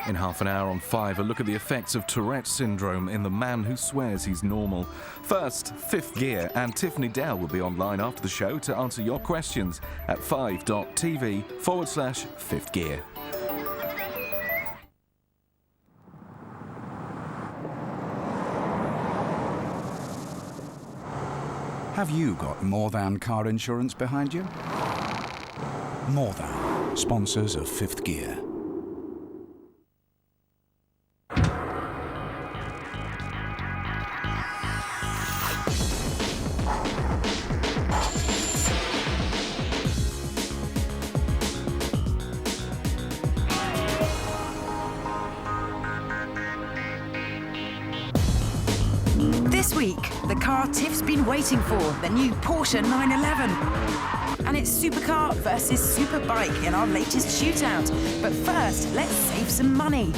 In half an hour on 5, a look at the effects of Tourette syndrome in the man who swears he's normal. First, Fifth Gear, and Tiffany Dell will be online after the show to answer your questions at 5.tv/Fifth Gear. Have you got MoreThan car insurance behind you? MoreThan, sponsors of Fifth Gear. This week, the car Tiff's been waiting for, the new Porsche 911. And it's supercar versus superbike in our latest shootout. But first, let's save some money.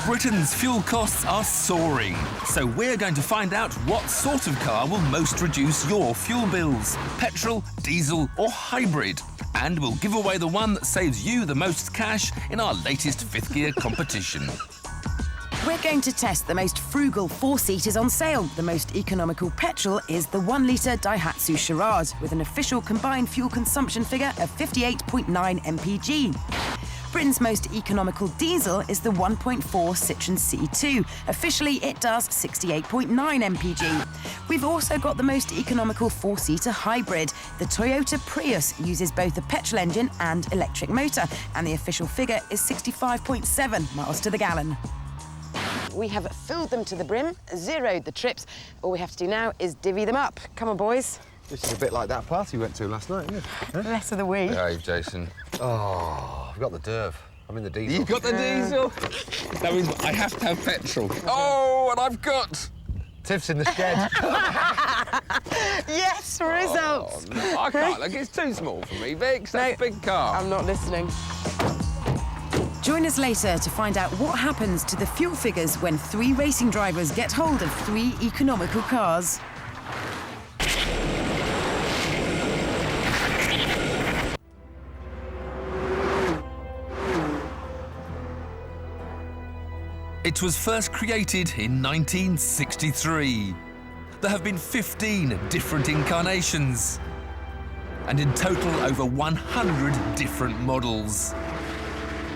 Britain's fuel costs are soaring, so we're going to find out what sort of car will most reduce your fuel bills. Petrol, diesel or hybrid. And we'll give away the one that saves you the most cash in our latest Fifth Gear competition. We're going to test the most frugal four-seaters on sale. The most economical petrol is the 1-litre Daihatsu Charade, with an official combined fuel consumption figure of 58.9 mpg. Britain's most economical diesel is the 1.4 Citroën C2. Officially, it does 68.9 mpg. We've also got the most economical four-seater hybrid. The Toyota Prius uses both a petrol engine and electric motor, and the official figure is 65.7 miles to the gallon. We have filled them to the brim, zeroed the trips. All we have to do now is divvy them up. Come on, boys. This is a bit like that party we went to last night, isn't it? Huh? Less of the we. Behave, Jason. Oh, I've got the derv. I'm in the diesel. You've got the diesel? That means I have to have petrol. Oh, and I've got... Tiff's in the shed. Yes, results. Oh, no, I can't. Look, it's too small for me, Vix. That's a big car. I'm not listening. Join us later to find out what happens to the fuel figures when 3 racing drivers get hold of 3 economical cars. It was first created in 1963. There have been 15 different incarnations, and in total over 100 different models.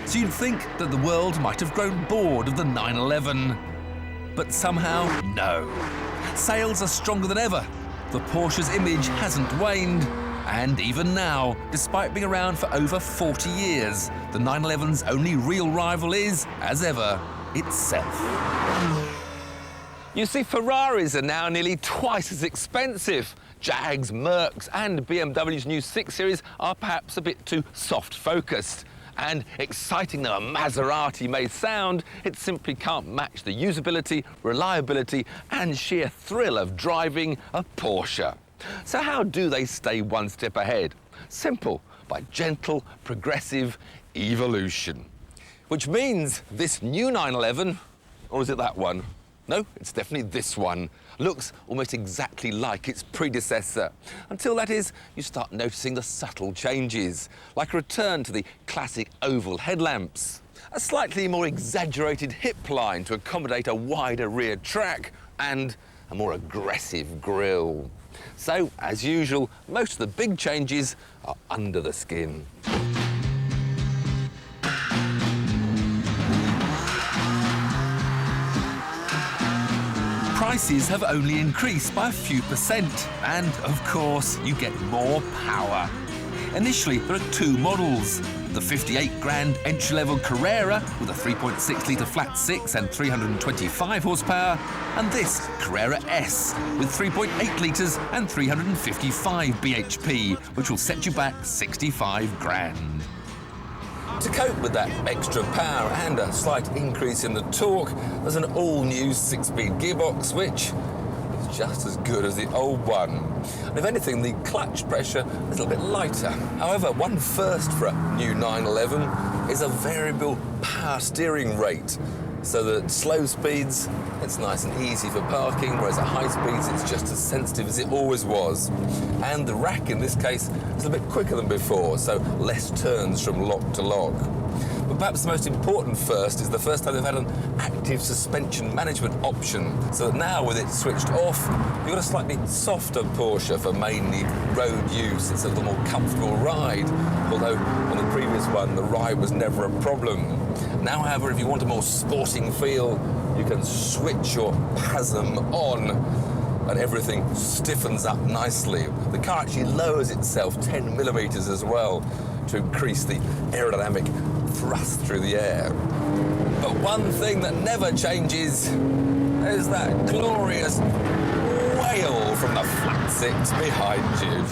So you'd think that the world might have grown bored of the 911. But somehow, no. Sales are stronger than ever. The Porsche's image hasn't waned. And even now, despite being around for over 40 years, the 911's only real rival is, as ever, itself. You see, Ferraris are now nearly twice as expensive. Jags, Mercs and BMW's new 6 Series are perhaps a bit too soft-focused. And exciting though a Maserati may sound, it simply can't match the usability, reliability and sheer thrill of driving a Porsche. So how do they stay one step ahead? Simple, by gentle, progressive evolution. Which means this new 911, or is it that one? No, it's definitely this one. Looks almost exactly like its predecessor. Until, that is, you start noticing the subtle changes, like a return to the classic oval headlamps, a slightly more exaggerated hip line to accommodate a wider rear track, and a more aggressive grille. So, as usual, most of the big changes are under the skin. Prices have only increased by a few percent, and of course you get more power. Initially there are 2 models, the 58 grand entry-level Carrera with a 3.6-litre flat 6 and 325 horsepower, and this Carrera S with 3.8 litres and 355 bhp, which will set you back 65 grand. To cope with that extra power and a slight increase in the torque, there's an all-new 6-speed gearbox, which is just as good as the old one. And if anything, the clutch pressure is a little bit lighter. However, one first for a new 911 is a variable power steering rate. so that at slow speeds, it's nice and easy for parking, whereas at high speeds, it's just as sensitive as it always was. And the rack, in this case, is a bit quicker than before, so less turns from lock to lock. But perhaps the most important first is the first time they've had an active suspension management option, so that now with it switched off, you've got a slightly softer Porsche for mainly road use. It's a little more comfortable ride, although on the previous one, the ride was never a problem. Now, however, if you want a more sporting feel, you can switch your PASM on and everything stiffens up nicely. The car actually lowers itself 10 millimeters as well to increase the aerodynamic thrust through the air. But one thing that never changes is that glorious wail from the flat six behind you.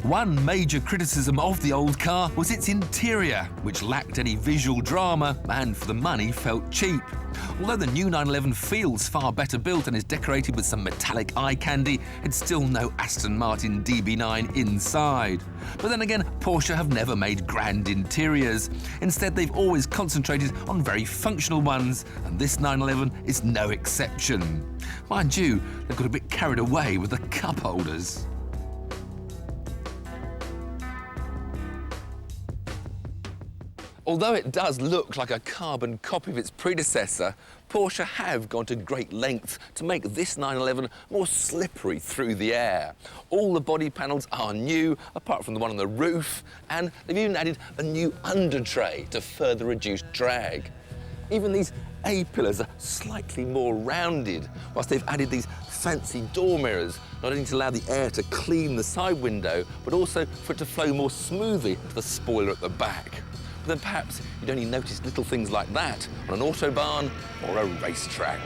One major criticism of the old car was its interior, which lacked any visual drama and for the money felt cheap. Although the new 911 feels far better built and is decorated with some metallic eye candy, it's still no Aston Martin DB9 inside. But then again, Porsche have never made grand interiors. Instead, they've always concentrated on very functional ones, and this 911 is no exception. Mind you, they've got a bit carried away with the cup holders. Although it does look like a carbon copy of its predecessor, Porsche have gone to great lengths to make this 911 more slippery through the air. All the body panels are new, apart from the one on the roof, and they've even added a new under tray to further reduce drag. Even these A-pillars are slightly more rounded, whilst they've added these fancy door mirrors, not only to allow the air to clean the side window, but also for it to flow more smoothly to the spoiler at the back. But then perhaps you'd only notice little things like that on an autobahn or a racetrack.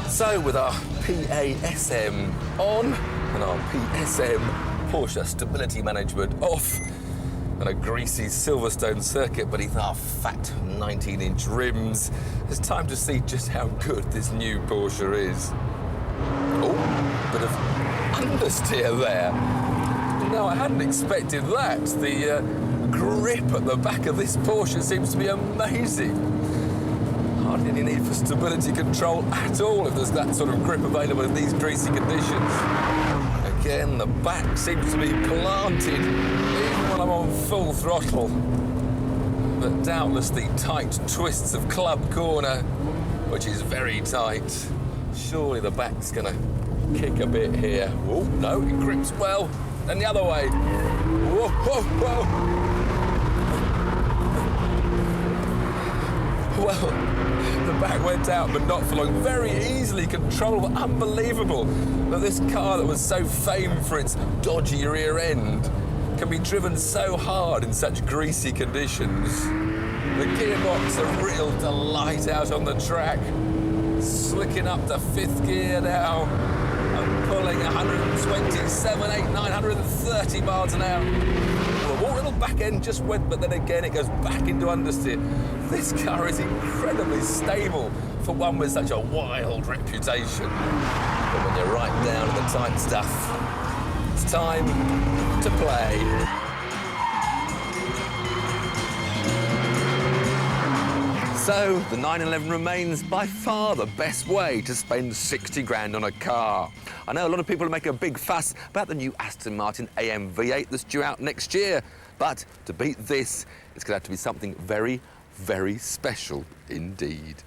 So with our PASM on and our PSM Porsche Stability Management off, and a greasy Silverstone circuit beneath our fat 19-inch rims, it's time to see just how good this new Porsche is. Oh, bit of understeer there. No, I hadn't expected that. The grip at the back of this Porsche seems to be amazing. Hardly any need for stability control at all if there's that sort of grip available in these greasy conditions. Again, the back seems to be planted, even when I'm on full throttle. But doubtless the tight twists of Club Corner, which is very tight. Surely the back's gonna kick a bit here. Oh, no, it grips well. Then the other way. Whoa, whoa, whoa. Well, the back went out, but not for long. Very easily controllable. Unbelievable that this car that was so famed for its dodgy rear end can be driven so hard in such greasy conditions. The gearbox a real delight out on the track. Slicking up to fifth gear now and pulling 127, 8, 930 miles an hour. Well, a little back end just went, but then again it goes back into understeer. This car is incredibly stable for one with such a wild reputation. But when you're right down to the tight stuff, it's time to play. So, the 911 remains by far the best way to spend 60 grand on a car. I know a lot of people make a big fuss about the new Aston Martin AM V8 that's due out next year, but to beat this, it's going to have to be something very, very special indeed.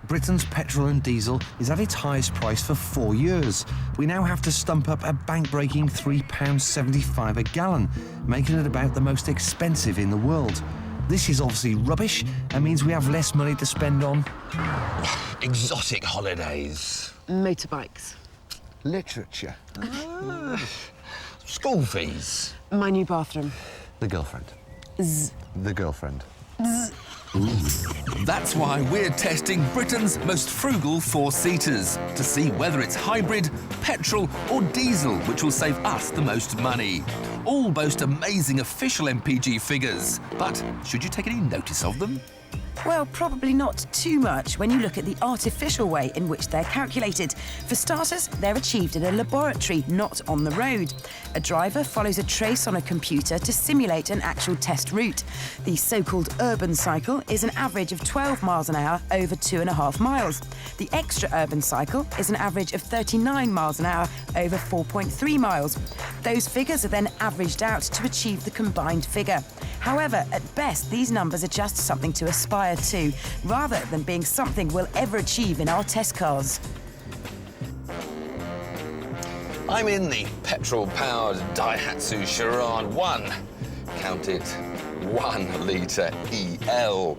Britain's petrol and diesel is at its highest price for 4 years. We now have to stump up a bank-breaking £3.75 a gallon, making it about the most expensive in the world. This is obviously rubbish and means we have less money to spend on Exotic holidays. Motorbikes. Literature. School fees. My new bathroom. The girlfriend. Zzz. The girlfriend. Zzz. That's why we're testing Britain's most frugal four-seaters to see whether it's hybrid, petrol or diesel which will save us the most money. All boast amazing official MPG figures, but should you take any notice of them? Well, probably not too much when you look at the artificial way in which they're calculated. For starters, they're achieved in a laboratory, not on the road. A driver follows a trace on a computer to simulate an actual test route. The so-called urban cycle is an average of 12 miles an hour over 2.5 miles. The extra urban cycle is an average of 39 miles an hour over 4.3 miles. Those figures are then averaged out to achieve the combined figure. However, at best, these numbers are just something to aspire to, rather than being something we'll ever achieve in our test cars. I'm in the petrol-powered Daihatsu Charade 1. Count it, 1 litre EL.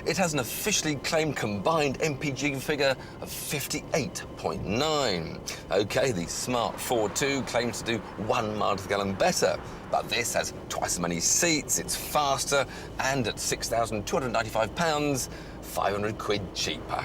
It has an officially claimed combined MPG figure of 58.9. OK, the Smart 4.2 claims to do 1 mile to the gallon better, but this has twice as many seats, it's faster, and at £6,295, 500 quid cheaper.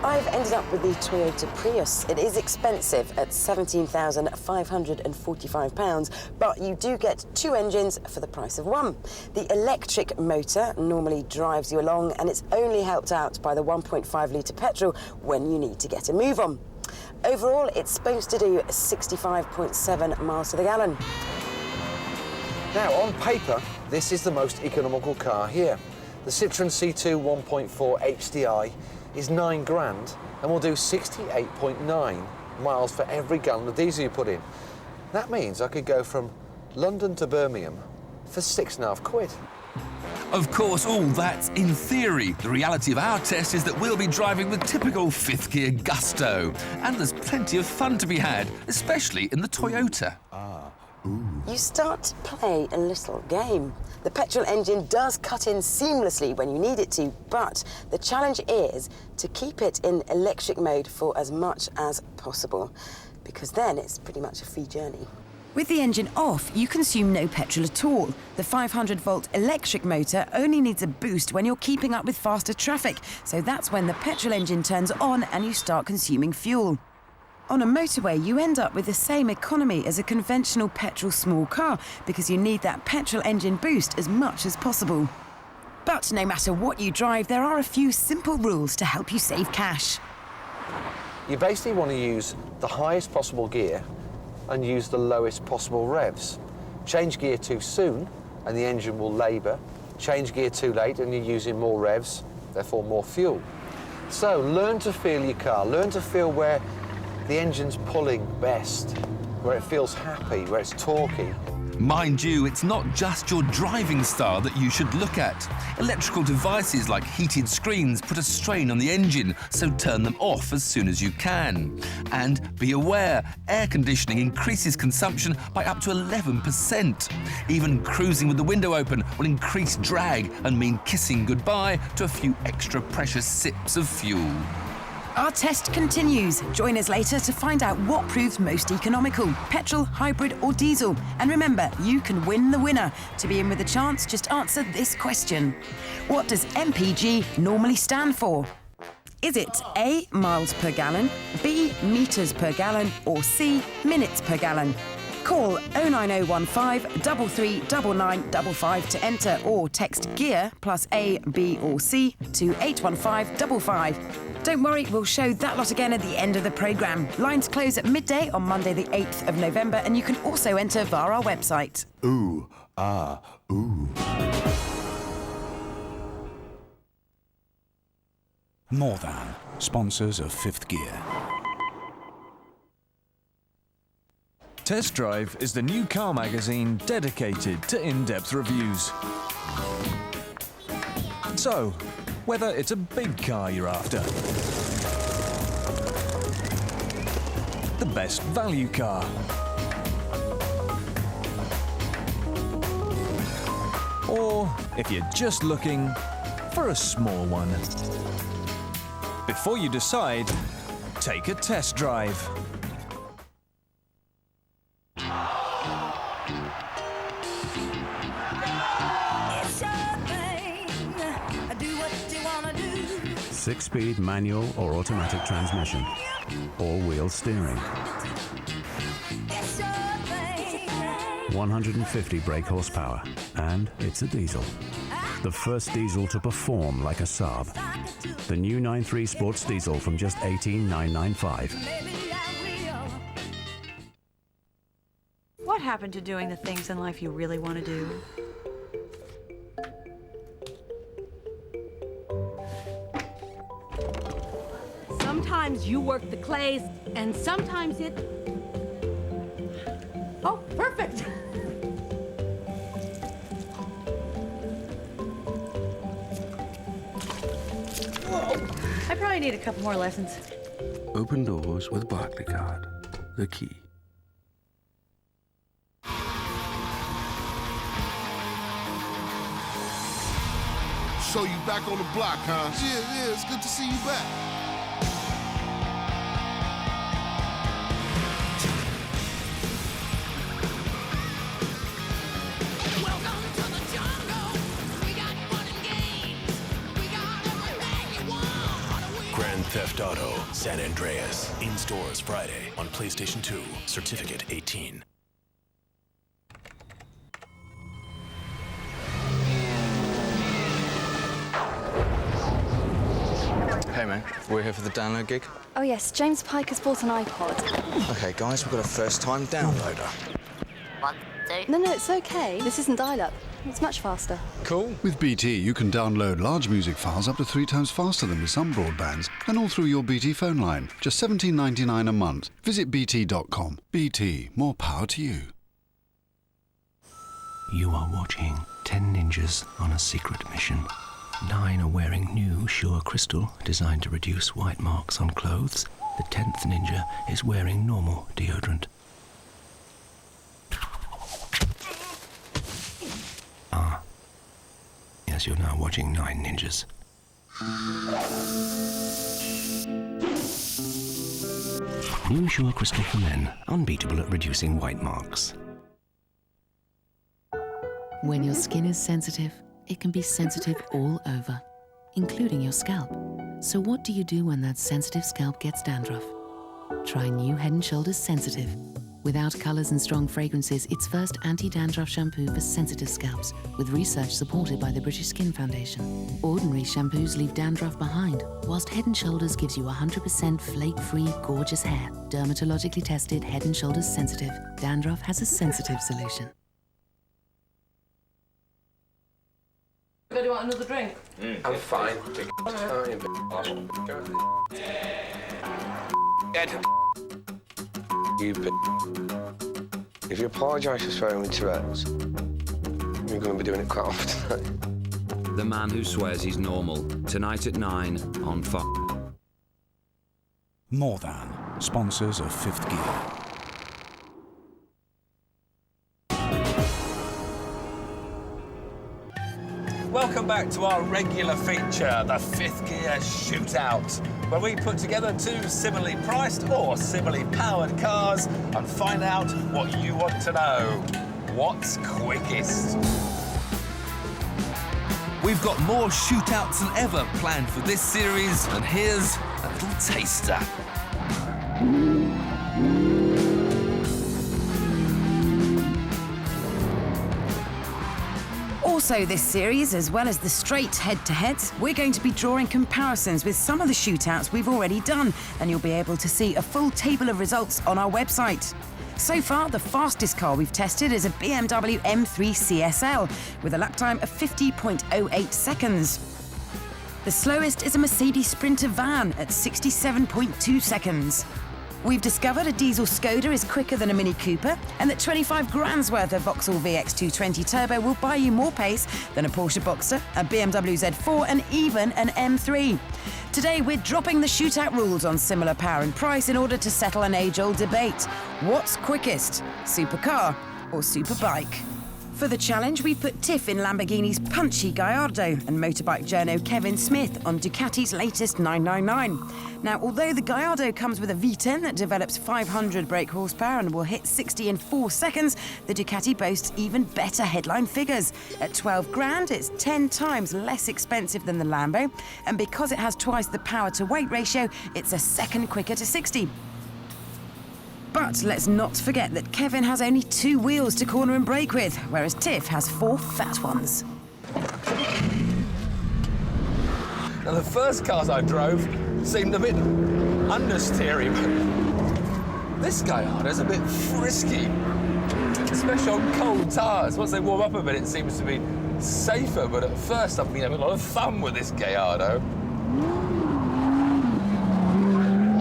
I've ended up with the Toyota Prius. It is expensive at £17,545, but you do get 2 engines for the price of 1. The electric motor normally drives you along, and it's only helped out by the 1.5 litre petrol when you need to get a move on. Overall, it's supposed to do 65.7 miles to the gallon. Now, on paper, this is the most economical car here. The Citroën C2 1.4 HDI is £9,000 and will do 68.9 miles for every gallon of diesel you put in. That means I could go from London to Birmingham for 6.5 quid. Of course, all that's in theory. The reality of our test is that we'll be driving with typical fifth-gear gusto. And there's plenty of fun to be had, especially in the Toyota. You start to play a little game. The petrol engine does cut in seamlessly when you need it to, but the challenge is to keep it in electric mode for as much as possible, because then it's pretty much a free journey. With the engine off, you consume no petrol at all. The 500-volt electric motor only needs a boost when you're keeping up with faster traffic, so that's when the petrol engine turns on and you start consuming fuel. On a motorway, you end up with the same economy as a conventional petrol small car because you need that petrol engine boost as much as possible. But no matter what you drive, there are a few simple rules to help you save cash. You basically want to use the highest possible gear and use the lowest possible revs. Change gear too soon and the engine will labour. Change gear too late and you're using more revs, therefore more fuel. So learn to feel your car, learn to feel where the engine's pulling best, where it feels happy, where it's torquey. Mind you, it's not just your driving style that you should look at. Electrical devices like heated screens put a strain on the engine, so turn them off as soon as you can. And be aware, air conditioning increases consumption by up to 11%. Even cruising with the window open will increase drag and mean kissing goodbye to a few extra precious sips of fuel. Our test continues. Join us later to find out what proves most economical, petrol, hybrid or diesel. And remember, you can win the winner. To be in with a chance, just answer this question. What does MPG normally stand for? Is it A, miles per gallon, B, metres per gallon, or C, minutes per gallon? Call 09015 339955 to enter, or text GEAR plus A, B or C to 81555. Don't worry, we'll show that lot again at the end of the programme. Lines close at midday on Monday the 8th of November, and you can also enter via our website. Ooh, ah, ooh. MoreThan, sponsors of Fifth Gear. Test Drive is the new car magazine dedicated to in-depth reviews. So, whether it's a big car you're after, the best value car, or if you're just looking for a small one, before you decide, take a test drive. 6-speed manual or automatic transmission, all-wheel steering, 150 brake horsepower, and it's a diesel. The first diesel to perform like a Saab. The new 9.3 Sports Diesel from just $18,995. What happened to doing the things in life you really want to do? Sometimes you work the clays, and sometimes it... Oh, perfect! I probably need a couple more lessons. Open doors with Barclaycard. The key. So you back on the block, huh? Yeah, it's good to see you back. Grand Theft Auto San Andreas. In stores Friday on PlayStation 2. Certificate 18. Hey man, we're here for the download gig. Oh yes, James Pike has bought an iPod. Okay guys, we've got a first-time downloader. 1, 2... No, it's okay. This isn't dial-up. It's much faster. Cool. With BT, you can download large music files up to 3 times faster than with some broadbands, and all through your BT phone line. Just $17.99 a month. Visit bt.com. BT, more power to you. You are watching 10 ninjas on a secret mission. 9 are wearing new Sure Crystal, designed to reduce white marks on clothes. The 10th ninja is wearing normal deodorant. Yes, you're now watching 9 ninjas. New Sure Crystal for men, unbeatable at reducing white marks. When your skin is sensitive, it can be sensitive all over, including your scalp. So what do you do when that sensitive scalp gets dandruff? Try new Head & Shoulders Sensitive. Without colours and strong fragrances, it's first anti-dandruff shampoo for sensitive scalps, with research supported by the British Skin Foundation. Ordinary shampoos leave dandruff behind, whilst Head & Shoulders gives you 100% flake-free, gorgeous hair. Dermatologically tested Head & Shoulders Sensitive. Dandruff has a sensitive solution. Do you want another drink? I'm fine. Ed. You if you apologise for swearing with Tourette's, you're going to be doing it quite often. The Man Who Swears He's Normal. Tonight at 9 on Fox. MoreThan, sponsors of Fifth Gear. Welcome back to our regular feature, the Fifth Gear Shootout, where we put together 2 similarly priced or similarly powered cars and find out what you want to know. What's quickest? We've got more shootouts than ever planned for this series, and here's a little taster. Also this series, as well as the straight head-to-heads, we're going to be drawing comparisons with some of the shootouts we've already done, and you'll be able to see a full table of results on our website. So far, the fastest car we've tested is a BMW M3 CSL, with a lap time of 50.08 seconds. The slowest is a Mercedes Sprinter van at 67.2 seconds. We've discovered a diesel Skoda is quicker than a Mini Cooper, and that 25 grand's worth of Vauxhall VX220 Turbo will buy you more pace than a Porsche Boxer, a BMW Z4 and even an M3. Today we're dropping the shootout rules on similar power and price in order to settle an age-old debate. What's quickest, supercar or superbike? For the challenge, we put Tiff in Lamborghini's punchy Gallardo and motorbike journo Kevin Smith on Ducati's latest 999. Now, although the Gallardo comes with a V10 that develops 500 brake horsepower and will hit 60 in 4 seconds, the Ducati boasts even better headline figures. At 12 grand, it's 10 times less expensive than the Lambo, and because it has twice the power-to-weight ratio, it's a second quicker to 60. But let's not forget that Kevin has only 2 wheels to corner and brake with, whereas Tiff has 4 fat ones. Now, the first cars I drove seemed a bit understeery, but this Gallardo's a bit frisky, especially on cold tyres. Once they warm up a bit, it seems to be safer, but at first I've been having a lot of fun with this Gallardo.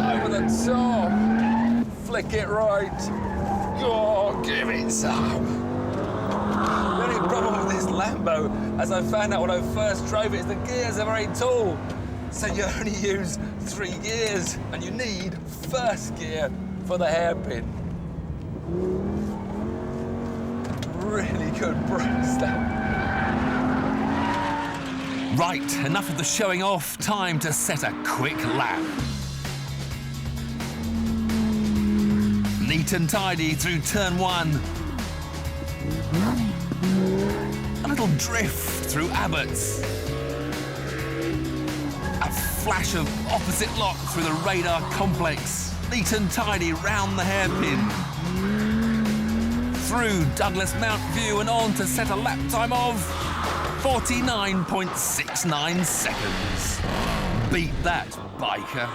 Over the top. Flick it right. Oh, give it some. The only problem with this Lambo, as I found out when I first drove it, is the gears are very tall. So you only use 3 gears, and you need first gear for the hairpin. Really good brakes, that. Right, enough of the showing off. Time to set a quick lap. Neat and tidy through turn 1. A little drift through Adverts. A flash of opposite lock through the radar complex. Neat and tidy round the hairpin. Through Douglas Mount View and on to set a lap time of 49.69 seconds. Beat that, biker.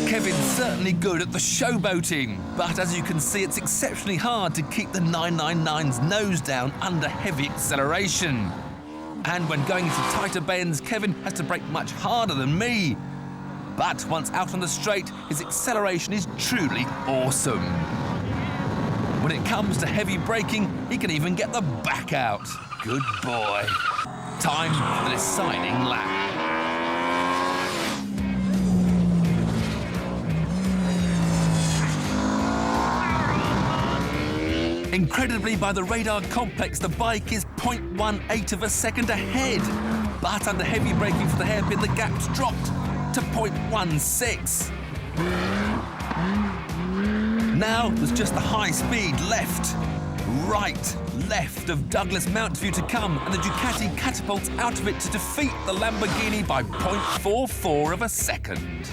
Kevin's certainly good at the showboating, but as you can see, it's exceptionally hard to keep the 999's nose down under heavy acceleration. And when going into tighter bends, Kevin has to brake much harder than me. But once out on the straight, his acceleration is truly awesome. When it comes to heavy braking, he can even get the back out. Good boy. Time for the deciding lap. Incredibly, by the radar complex, the bike is 0.18 of a second ahead. But under heavy braking for the hairpin, the gap's dropped to 0.16. Now there's just the high speed left, right, left of Douglas Mount View to come, and the Ducati catapults out of it to defeat the Lamborghini by 0.44 of a second.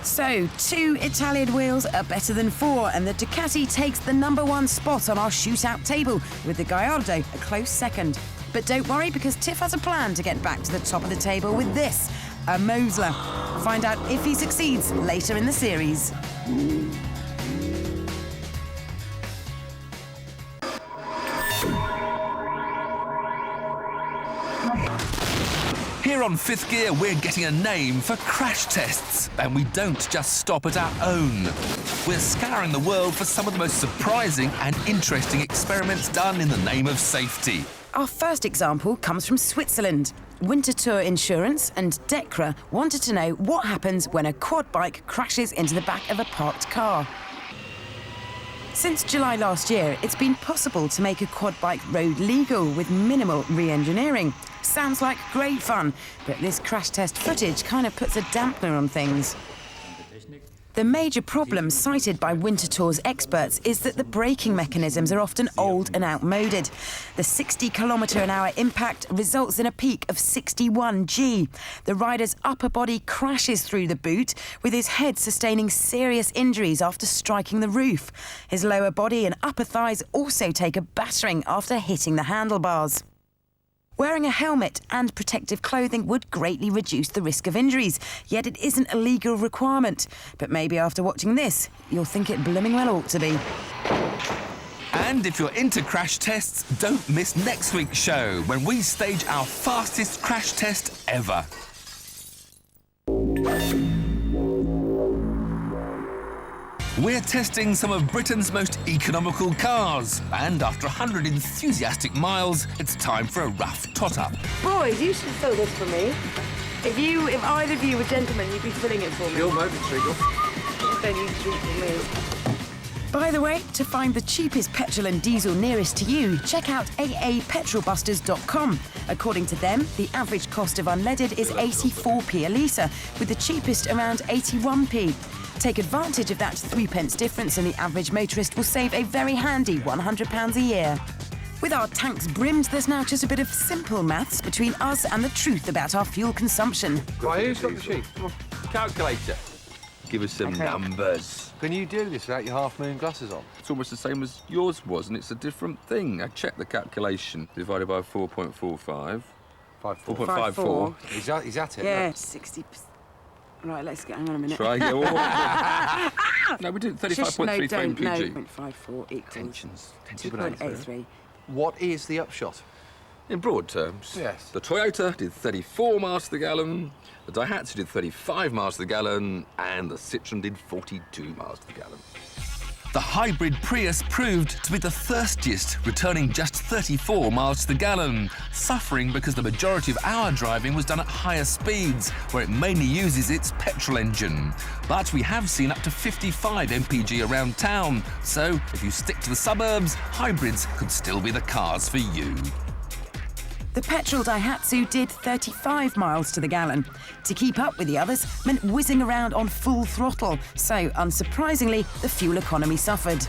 So, 2 Italian wheels are better than 4, and the Ducati takes the #1 spot on our shootout table, with the Gallardo a close second. But don't worry, because Tiff has a plan to get back to the top of the table with this, a Mosler. Find out if he succeeds later in the series. Here on Fifth Gear, we're getting a name for crash tests, and we don't just stop at our own. We're scouring the world for some of the most surprising and interesting experiments done in the name of safety. Our first example comes from Switzerland. Winter Tour Insurance and DECRA wanted to know what happens when a quad bike crashes into the back of a parked car. Since July last year, it's been possible to make a quad bike road legal with minimal re-engineering. Sounds like great fun, but this crash test footage kind of puts a dampener on things. The major problem cited by Winter Tour's experts is that the braking mechanisms are often old and outmoded. The 60km/h impact results in a peak of 61 G. The rider's upper body crashes through the boot, with his head sustaining serious injuries after striking the roof. His lower body and upper thighs also take a battering after hitting the handlebars. Wearing a helmet and protective clothing would greatly reduce the risk of injuries, yet it isn't a legal requirement. But maybe after watching this, you'll think it blooming well ought to be. And if you're into crash tests, don't miss next week's show, when we stage our fastest crash test ever. We're testing some of Britain's most economical cars, and after 100 enthusiastic miles, it's time for a rough tot-up. Boys, you should fill this for me. If either of you were gentlemen, you'd be filling it for me. Your motor, Treacle. Don't you treat for me. By the way, to find the cheapest petrol and diesel nearest to you, check out aapetrolbusters.com. According to them, the average cost of unleaded is 84p a litre, with the cheapest around 81p. Take advantage of that 3p difference and the average motorist will save a very handy £100 a year. With our tanks brimmed, there's now just a bit of simple maths between us and the truth about our fuel consumption. Right, who's got the sheet? Calculator. Give us some numbers. Can you do this without your half-moon glasses on? It's almost the same as yours was, and it's a different thing. I checked the calculation. Divided by 4.45. 4.54. He's at it. Yeah, 60%. Right, let's get. Hang on a minute. Try again. No, we do 35.3 for MPG. No, 0.54 equals 2.83. What is the upshot? In broad terms, yes. The Toyota did 34 miles to the gallon, the Daihatsu did 35 miles to the gallon, and the Citroen did 42 miles to the gallon. The hybrid Prius proved to be the thirstiest, returning just 34 miles to the gallon, suffering because the majority of our driving was done at higher speeds, where it mainly uses its petrol engine. But we have seen up to 55 mpg around town, so if you stick to the suburbs, hybrids could still be the cars for you. The petrol Daihatsu did 35 miles to the gallon. To keep up with the others meant whizzing around on full throttle, so unsurprisingly, the fuel economy suffered.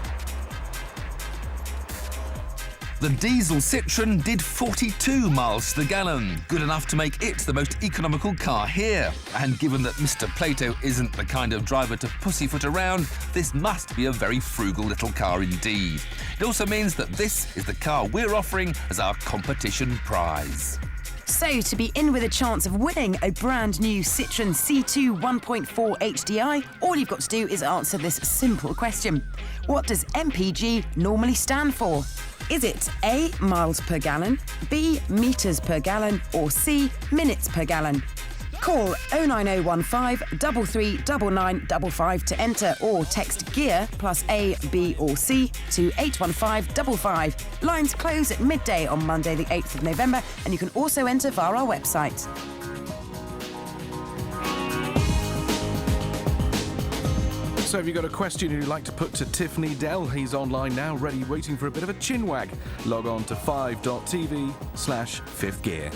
The diesel Citroen did 42 miles to the gallon, good enough to make it the most economical car here. And given that Mr. Plato isn't the kind of driver to pussyfoot around, this must be a very frugal little car indeed. It also means that this is the car we're offering as our competition prize. So, to be in with a chance of winning a brand new Citroen C2 1.4 HDI, all you've got to do is answer this simple question. What does MPG normally stand for? Is it A, miles per gallon, B, metres per gallon, or C, minutes per gallon? Call 09015 339955 to enter, or text GEAR plus A, B or C to 81555. Lines close at midday on Monday the 8th of November, and you can also enter via our website. So have you got a question you'd like to put to Tiffany Dell? He's online now, ready, waiting for a bit of a chinwag. Log on to 5.tv/5thgear.